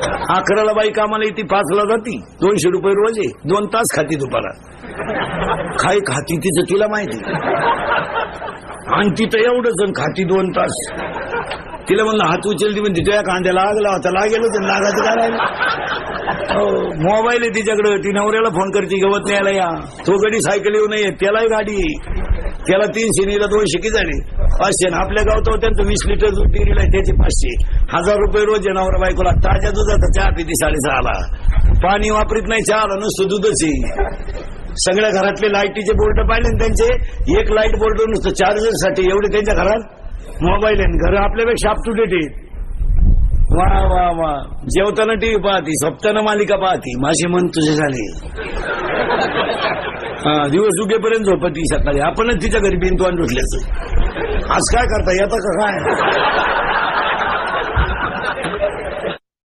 11ला बाई कामाला येते, 5ला जाती, 200 रुपये रोज आहे, 2 तास खाती दुपारा. काय खाती तिचं तिला माहिती. आणि तिथं एवढंच खाती 2 तास. तिला म्हणलं हात उचलती म्हणते तुझ्या कांद्या लागला होता, लागेलच लागायचं काय राहिलं. मोबाईल आहे तिच्याकडं, ती नवऱ्याला फोन करते गवत न्यायला या. तो गडी सायकल येऊ नये, त्यालाही गाडी, त्याला 300 नीला 200 किती झाले, 500. आपल्या गावात त्यांचं 20 लिटर दूध डेअरीला आहे, त्याचे 500. 1000 रुपये रोज आहे नवरा बायकोला. ताज्या दुधाचा चहा पिती 6:30ला. पाणी वापरीत नाही चहाला, नुसतं दूधच आहे. सगळ्या घरातले लाईटीचे बोर्ड पाहिले त्यांचे, एक लाईट बोर्ड नुसतं चार्जरसाठी, एवढे त्यांच्या घरात मोबाईल आहे. घर आपल्यापेक्षा अप टू डेट आहे. वा वा वा. जेवताना टीव्ही पाहती, झोपताना मालिका पाहती. माझे मन तुझे झाले. दिवस उगेपर्यंत झोपती सकाळी. आपणच तिच्या घरी बिंदवान उठल्याचं. आज काय करता येतं का काय.